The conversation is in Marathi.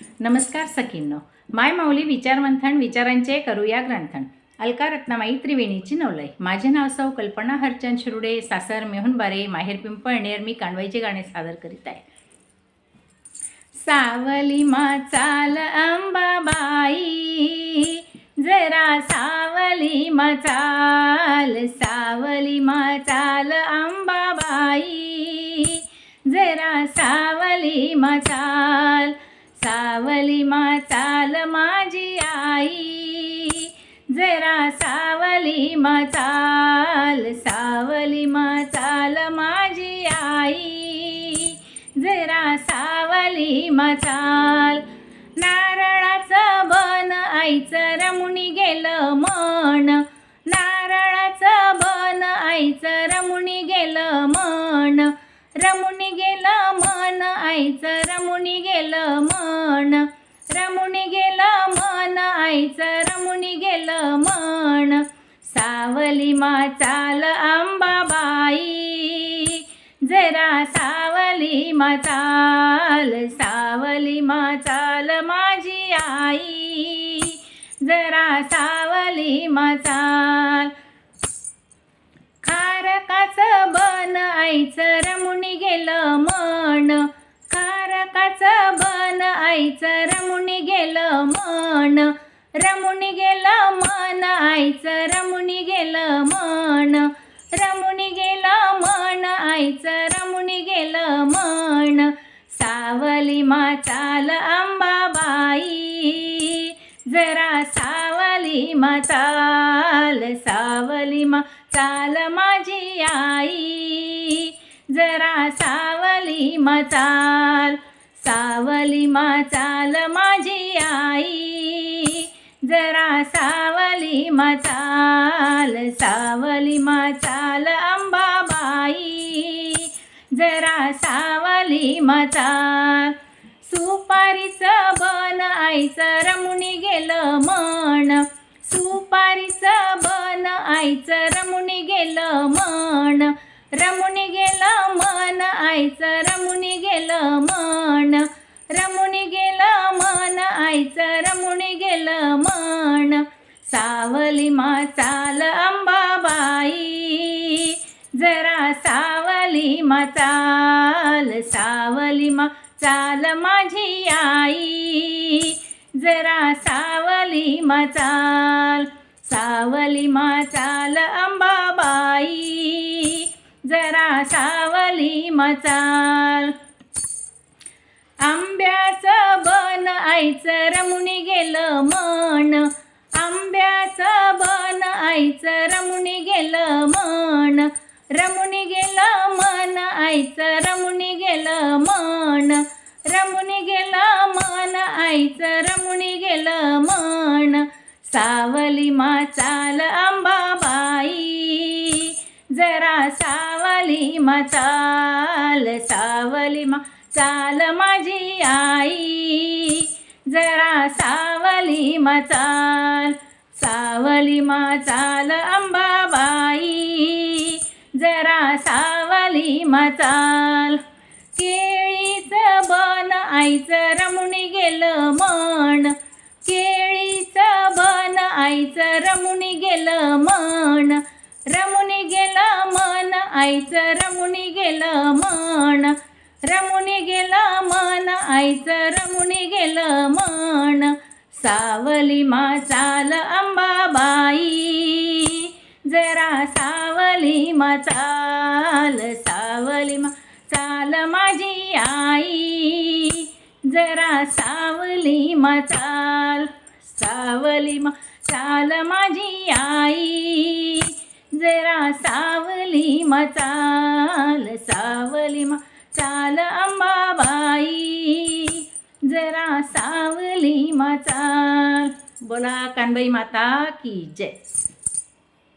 नमस्कार सखींनो, माय माऊली विचारमंथन विचारांचे करूया ग्रंथन. अलका रत्नामाई त्रिवेणीची नवलाई. माझे नाव सौ कल्पना हरचंद शिरुडे, सासर मेहुणबारे, माहेर पिंपळनेर. मी कांडवाईचे गाणे सादर करीत आहे. सावली मा चाल अंबाबाई, जरा सावली मा चाल. सावली मा चाल अंबाबाई, जरा सावली मा चाल. सावली मा चाल माझी आई, जरा सावली मा चाल. सावली मा चाल माझी आई, जरा सावली मा चाल. नारळाचं बन आईचं रमुनी गेलं मन. नारळाचं बन आईचं रमुनी गेलं मन. रमुनी गेलं मन आईचं रमुनी गेलं मन. रमुनी गेलं मन आईचं रमुनी गेलं मन. सावली मा चाल अंबाबाई, जरा सावली मा चाल. सावली मा चाल माझी आई, जरा सावली मा चाल. खारकाचं बन आईचं रमुनी गेलं मन. खारकाचं बन आईचं रमुनी गेलं मन. रमुनी गेलं मन आईचं रमुनी गेलं मन. रमुनी गेलं मन आईचं रमुनी गेलं मन. सावली मा चाल अंबाबाई, जरा सावली मा चाल. सावली मा चाल माझी आई, जरा सावली मा चाल. सावली मा चाल माझी आई, जरा सावली मा चाल. सावली मा चाल अंबाबाई, जरा सावली मा चाल. सुपारीचं बन आईचं रमुनी गेलं मन. सुपारीचं बन आईचं रमुनी गेलं मन. रमुनी गेलं मन आईचं रमुनी गेलं मन. रमुनी गेलं मन आईचं रमुनी गेलं मन. सावली मा चाल अंबाबाई, जरा सावली मा चाल. सावली मा चाल माझी आई, जरा सावली मा चाल. सावली मा चाल अंबाबाई, जरा सावली मा चाल. आंब्याचं बन आईचं रमुनी गेलं मन. आंब्याचं बन आईचं रमुनी गेलं मन. रमुनी गेलं मन आईचं रमुनी गेलं मन. रमुनी गेलं मन आईचं रमुनी गेलं मन. सावली मा चाल अंबाबाई, जरा सावली मा चाल. सावली मा चाल माझी आई, जरा सावली मा चाल. सावली मा चाल अंबाबाई, जरा सावली मा चाल. केळीचं बन आईचं रमुनी गेलं मन. केळीचं बन आईचं रमुनी गेलं मन. रमुनी गेलं मन आईचं रमुनी गेलं मन. रमुनी गेलं मन आईचं रमुनी गेलं मन. सावली मा चाल अंबाबाई, जरा सावली मा चाल. सावली मा चाल माझी आई, जरा सावली मा चाल. सावली मा चाल माझी आई, जरा सावली मा चाल. सावली मा चाल अंबाबाई, जरा सावली मा चाल. बोला कानबाई माता की जय.